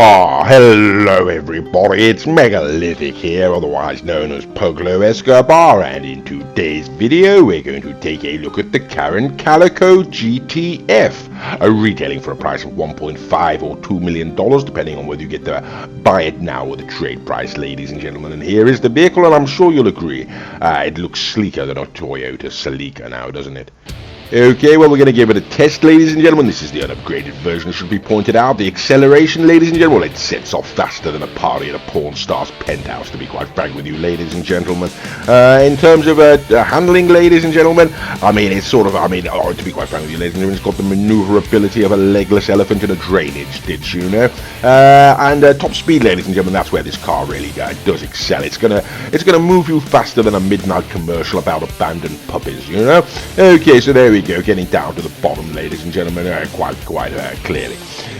Ah, hello everybody, it's Megalithic here, otherwise known as Puglo Escobar, and in today's video we're going to take a look at the Karin Calico GTF, retailing for a price of $1.5 or $2 million, depending on whether you get to buy it now or the trade price, ladies and gentlemen. And here is the vehicle, and I'm sure you'll agree, it looks sleeker than a Toyota Celica now, doesn't it? Okay, well, we're going to give it a test, ladies and gentlemen. This is the unupgraded version, it should be pointed out. The acceleration, ladies and gentlemen, well, it sets off faster than a party at a porn star's penthouse, to be quite frank with you, ladies and gentlemen. In terms of handling, ladies and gentlemen, I mean, it's sort of, to be quite frank with you, ladies and gentlemen, it's got the maneuverability of a legless elephant in a drainage ditch, you know. And top speed, ladies and gentlemen, that's where this car really does excel. It's gonna move you faster than a midnight commercial about abandoned puppies, you know. Okay, so there we go, getting down to the bottom, ladies and gentlemen, quite clearly.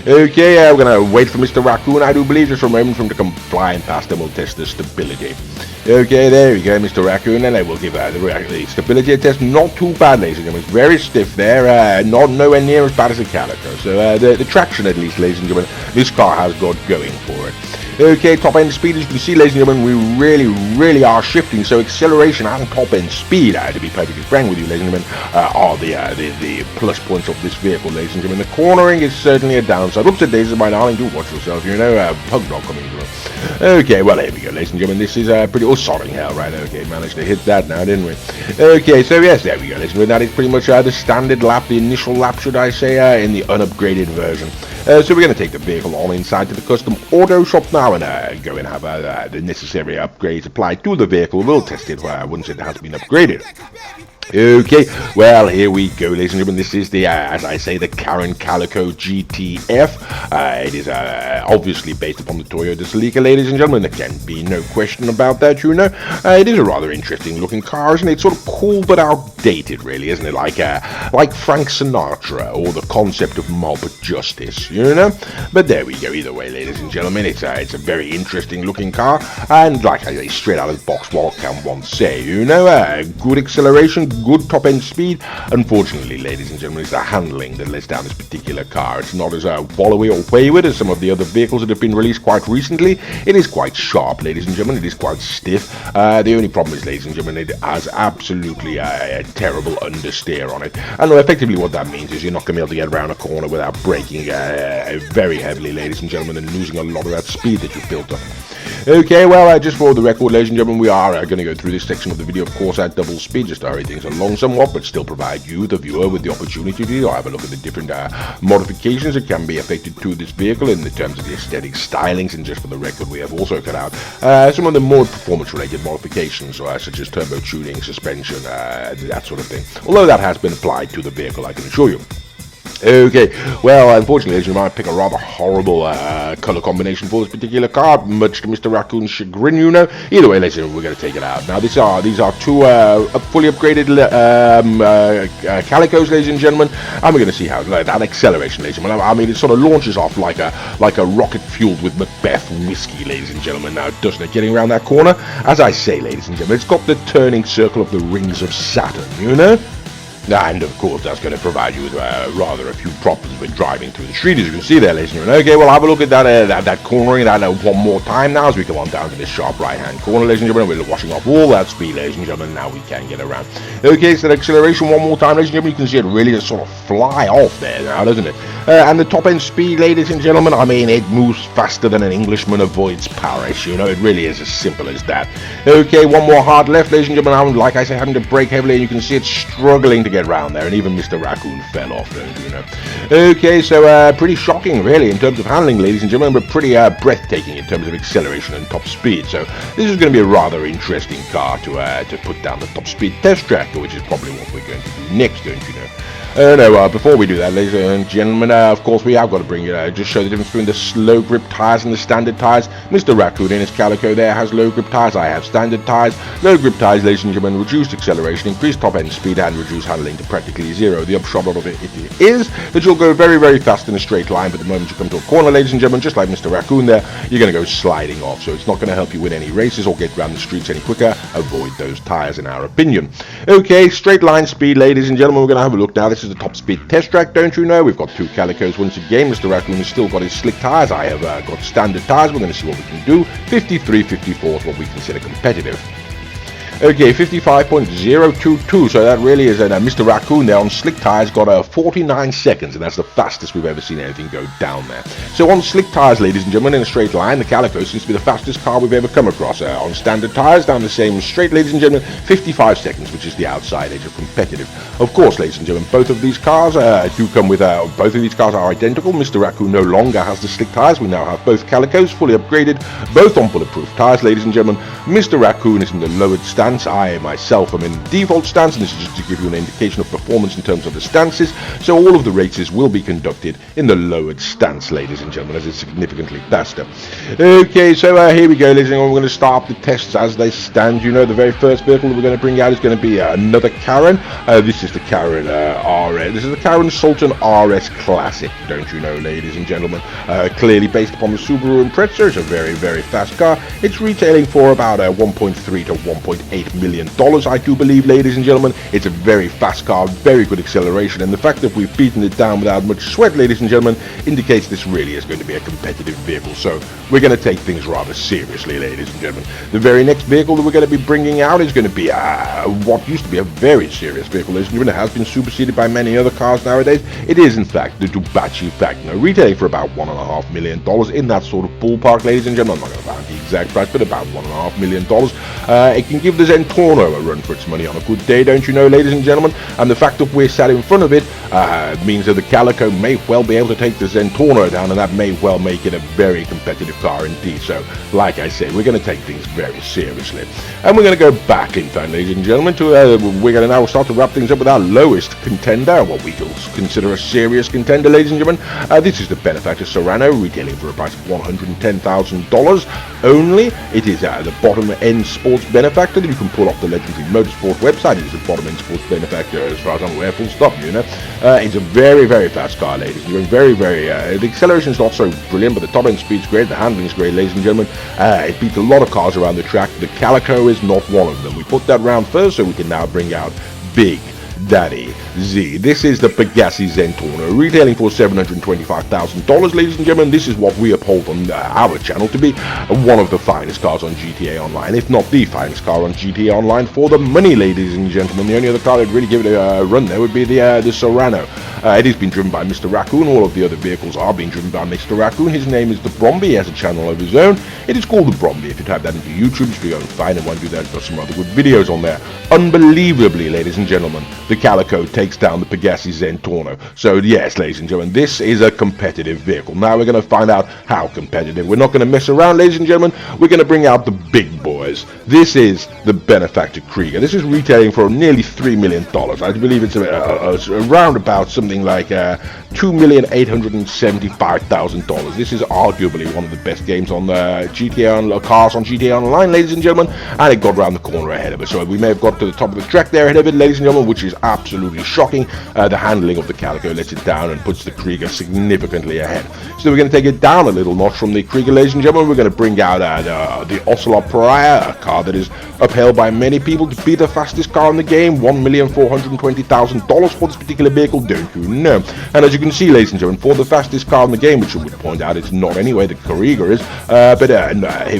Okay, we're going to wait for Mr. Raccoon, I do believe, just for a moment for him to come flying past, and we'll test the stability. Okay, there we go, Mr. Raccoon, and I will give the stability test. Not too bad, ladies and gentlemen. It's very stiff there, nowhere near as bad as a Calico. So the traction, at least, ladies and gentlemen, this car has got going for it. Okay, top end speed, as you can see, ladies and gentlemen, we really are shifting. So acceleration and top end speed, to be perfectly frank with you, ladies and gentlemen, are the plus points of this vehicle, ladies and gentlemen. The cornering is certainly a downside. Oops, daisies, my darling, do watch yourself, you know, pug dog coming through. Okay, well, there we go, ladies and gentlemen. This is pretty, sodding hell, right? Okay, managed to hit that now, didn't we? Okay, so yes, there we go, ladies and gentlemen. That is pretty much the standard lap, the initial lap, should I say, in the unupgraded version. So we're going to take the vehicle on inside to the custom auto shop now and go and have the necessary upgrades applied to the vehicle. We'll test it once it has been upgraded. Okay, well, here we go, ladies and gentlemen. This is the, as I say, the Karin Calico GTF. It is obviously based upon the Toyota Celica, ladies and gentlemen. There can be no question about that, you know. It is a rather interesting looking car, isn't it? It's sort of cool but outdated, really, isn't it? Like Frank Sinatra or the concept of mob justice, you know. But there we go. Either way, ladies and gentlemen, it's a very interesting looking car, and like I say, straight out of the box, what can one say? You know, good acceleration, good top end speed. Unfortunately, ladies and gentlemen, it's the handling that lets down this particular car. It's not as wallowy or wayward as some of the other vehicles that have been released quite recently. It is quite sharp, ladies and gentlemen. It is quite stiff. The only problem is, ladies and gentlemen, it has absolutely a terrible understeer on it. And effectively what that means is you're not going to be able to get around a corner without braking very heavily, ladies and gentlemen, and losing a lot of that speed that you've built up. Okay, well, just for the record, ladies and gentlemen, we are going to go through this section of the video, of course, at double speed, just to hurry things along somewhat, but still provide you, the viewer, with the opportunity to have a look at the different modifications that can be affected to this vehicle in the terms of the aesthetic stylings. And just for the record, we have also cut out some of the more performance-related modifications, such as turbo tuning, suspension, that sort of thing. Although that has been applied to the vehicle, I can assure you. Okay, well, unfortunately, as you might pick a rather horrible color combination for this particular car, much to Mr. Raccoon's chagrin, you know. Either way, ladies and gentlemen, we're going to take it out. Now, these are two fully upgraded Calicos, ladies and gentlemen, and we're going to see how that acceleration, ladies and gentlemen. I mean, it sort of launches off like a rocket fueled with Macbeth whiskey, ladies and gentlemen. Now, doesn't it? Getting around that corner, as I say, ladies and gentlemen, it's got the turning circle of the rings of Saturn, you know. And of course, that's going to provide you with rather a few problems when driving through the street, as you can see there, ladies and gentlemen. Okay, well, have a look at that cornering, that one more time now, as we come on down to this sharp right-hand corner, ladies and gentlemen. We're washing off all that speed, ladies and gentlemen. Now we can get around. Okay, so the acceleration one more time, ladies and gentlemen. You can see it really just sort of fly off there now, doesn't it? And the top-end speed, ladies and gentlemen, I mean, it moves faster than an Englishman avoids Paris, you know. It really is as simple as that. Okay, one more hard left, ladies and gentlemen. Like I say, having to brake heavily, and you can see it's struggling to get around there, and even Mr. Raccoon fell off, don't you know. Okay, so pretty shocking, really, in terms of handling, ladies and gentlemen, but pretty breathtaking in terms of acceleration and top speed. So this is going to be a rather interesting car to put down the top speed test track, which is probably what we're going to do next, don't you know. No, before we do that, ladies and gentlemen, of course, we have got to bring you, just show the difference between the slow grip tires and the standard tires. Mr. Raccoon in his Calico there has low grip tires. I have standard tires. Low grip tires, ladies and gentlemen, reduced acceleration, increased top end speed, and reduced handling to practically zero. The upshot of it is that you'll go very fast in a straight line, but the moment you come to a corner, ladies and gentlemen, just like Mr. Raccoon there, you're going to go sliding off. So it's not going to help you win any races or get around the streets any quicker. Avoid those tires, in our opinion. Okay, straight line speed, ladies and gentlemen, we're going to have a look now. This this is the top speed test track, don't you know? We've got 2 Calicos once again. Mr. Raccoon has still got his slick tyres. I have got standard tyres. We're going to see what we can do. 53, 54 is what we consider competitive. Okay, 55.022, so that really is Mr. Raccoon there on slick tyres got 49 seconds, and that's the fastest we've ever seen anything go down there. So on slick tyres, ladies and gentlemen, in a straight line, the Calico seems to be the fastest car we've ever come across. On standard tyres, down the same straight, ladies and gentlemen, 55 seconds, which is the outside edge of competitive. Of course, ladies and gentlemen, both of these cars do come with, both of these cars are identical. Mr. Raccoon no longer has the slick tyres. We now have both Calicos fully upgraded, both on bulletproof tyres, ladies and gentlemen. Mr. Raccoon is in the lowered stance. I myself am in default stance, and this is just to give you an indication of performance in terms of the stances. So all of the races will be conducted in the lowered stance, ladies and gentlemen, as it's significantly faster. Okay, so here we go, ladies and gentlemen. We're going to start the tests as they stand. You know, the very first vehicle that we're going to bring out is going to be another Karin. This is the Karin RS. This is the Karin Sultan RS Classic, don't you know, ladies and gentlemen. Clearly based upon the Subaru Impreza. It's a very, very fast car. It's retailing for about 1.3 to 1.8 million dollars, I do believe, ladies and gentlemen. It's a very fast car, very good acceleration, and the fact that we've beaten it down without much sweat, ladies and gentlemen, indicates this really is going to be a competitive vehicle. So we're going to take things rather seriously, ladies and gentlemen. The very next vehicle that we're going to be bringing out is going to be what used to be a very serious vehicle, ladies and gentlemen. It has been superseded by many other cars nowadays. It is, in fact, the Dubachi Factor, retailing for about $1.5 million, in that sort of ballpark, ladies and gentlemen. I'm not going to find the exact price, but about $1.5 million. It can give the Zentorno a run for its money on a good day, don't you know, ladies and gentlemen. And the fact that we're sat in front of it means that the Calico may well be able to take the Zentorno down, and that may well make it a very competitive car indeed. So, like I say, we're going to take things very seriously. And we're going to go back, in fact, ladies and gentlemen, to we're going to now start to wrap things up with our lowest contender, what we consider a serious contender, ladies and gentlemen. This is the Benefactor Serrano, retailing for a price of $110,000 only. It is the bottom-end sports benefactor that you can pull off the legendary Motorsport website. It is the bottom-end sports benefactor, as far as I'm aware, full stop, you know. It's a very, very fast car, ladies and gentlemen. Very, very, the acceleration is not so brilliant, but the top-end speed's great, the handling's great, ladies and gentlemen. It beats a lot of cars around the track. The Calico is not one of them. We put that round first, so we can now bring out Big Daddy Z. This is the Pegassi Zentorno, retailing for $725,000, ladies and gentlemen. This is what we uphold on our channel to be one of the finest cars on GTA Online, if not the finest car on GTA Online for the money, ladies and gentlemen. The only other car that'd really give it a run there would be the Serrano. It is being driven by Mr. Raccoon. All of the other vehicles are being driven by Mr. Raccoon. His name is the Bromby. He has a channel of his own. It is called the Bromby. If you type that into YouTube, you should go and find it. One do that. Got some other good videos on there. Unbelievably, ladies and gentlemen, the Calico takes down the Pegassi Zentorno. So yes, ladies and gentlemen, this is a competitive vehicle. Now we're going to find out how competitive. We're not going to mess around, ladies and gentlemen. We're going to bring out the big boys. This is the Benefactor Krieger. This is retailing for nearly $3 million. I believe it's around about something like $2,875,000. This is arguably one of the best games on cars on GTA Online, ladies and gentlemen, and it got around the corner ahead of us. So we may have got to the top of the track there ahead of it, ladies and gentlemen, which is absolutely shocking. The handling of the Calico lets it down and puts the Krieger significantly ahead. So we're going to take it down a little notch from the Krieger, ladies and gentlemen. We're going to bring out the Ocelot Pariah, a car that is upheld by many people to be the fastest car in the game. $1,420,000 for this particular vehicle, don't you know? And as you can see, ladies and gentlemen, for the fastest car in the game, which I would point out it's not anyway, the Krieger is, here we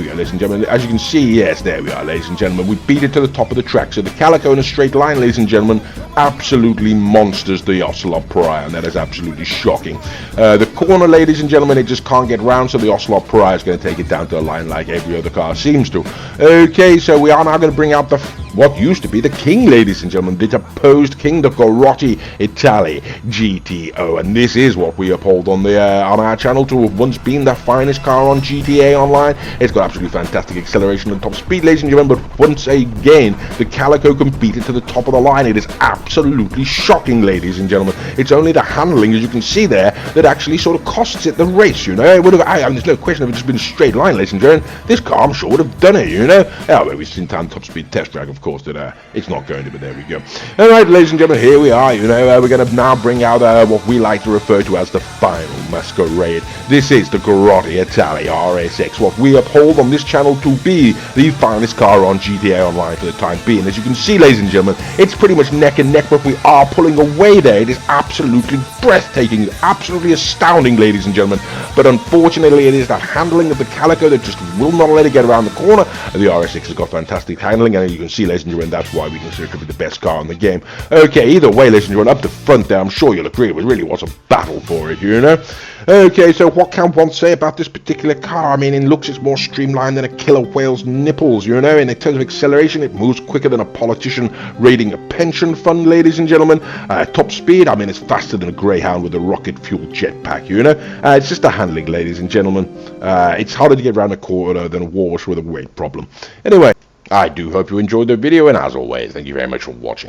go, ladies and gentlemen. As you can see, yes, there we are, ladies and gentlemen. We beat it to the top of the track. So the Calico in a straight line, ladies and gentlemen, absolutely monsters the Ocelot Pariah, and that is absolutely shocking. The corner, ladies and gentlemen, it just can't get round, so the Ocelot Pariah is going to take it down to a line like every other car seems to. Okay, so we are now going to bring out what used to be the king, ladies and gentlemen, the deposed king, the Untitled Italy GTO, and this is what we uphold on our channel to have once been the finest car on GTA Online. It's got absolutely fantastic acceleration and top speed, ladies and gentlemen, but once again, the Calico can beat it to the top of the line. It is absolutely shocking, ladies and gentlemen. It's only the handling, as you can see there, that actually sort of costs it the race, you know. It would have, there's no question, if it just been a straight line, ladies and gentlemen, this car, I'm sure, would have done it, you know. Well, we've seen time top speed test track, of course, that it's not going to, but there we go. Alright, ladies and gentlemen, here we are, you know, we're going to now bring out what we like to refer to as the final masquerade. This is the Untitled Italy RSX, what we uphold on this channel to be the finest car on GTA Online for the time being. As you can see, ladies and gentlemen, it's pretty much neck and neck, but we are pulling away there. It is absolutely breathtaking, absolutely astounding, ladies and gentlemen. But unfortunately, it is that handling of the Calico that just will not let it get around the corner. The RS6 has got fantastic handling, and you can see, ladies and gentlemen, that's why we consider it to be the best car in the game. Okay, either way, ladies and gentlemen, up the front there, I'm sure you'll agree, it really was a battle for it, you know. Okay, so what can one say about this particular car? I mean, in looks, it's more streamlined than a killer whale's nipples, you know. In terms of acceleration, it moves quicker than a politician raiding a pension fund, ladies and gentlemen. Top speed, I mean, it's faster than a Greyhound with a rocket-fueled jetpack, you know. It's just the handling, ladies and gentlemen. It's harder to get around a corner than a Walsh with a weight problem. Anyway, I do hope you enjoyed the video, and as always, thank you very much for watching.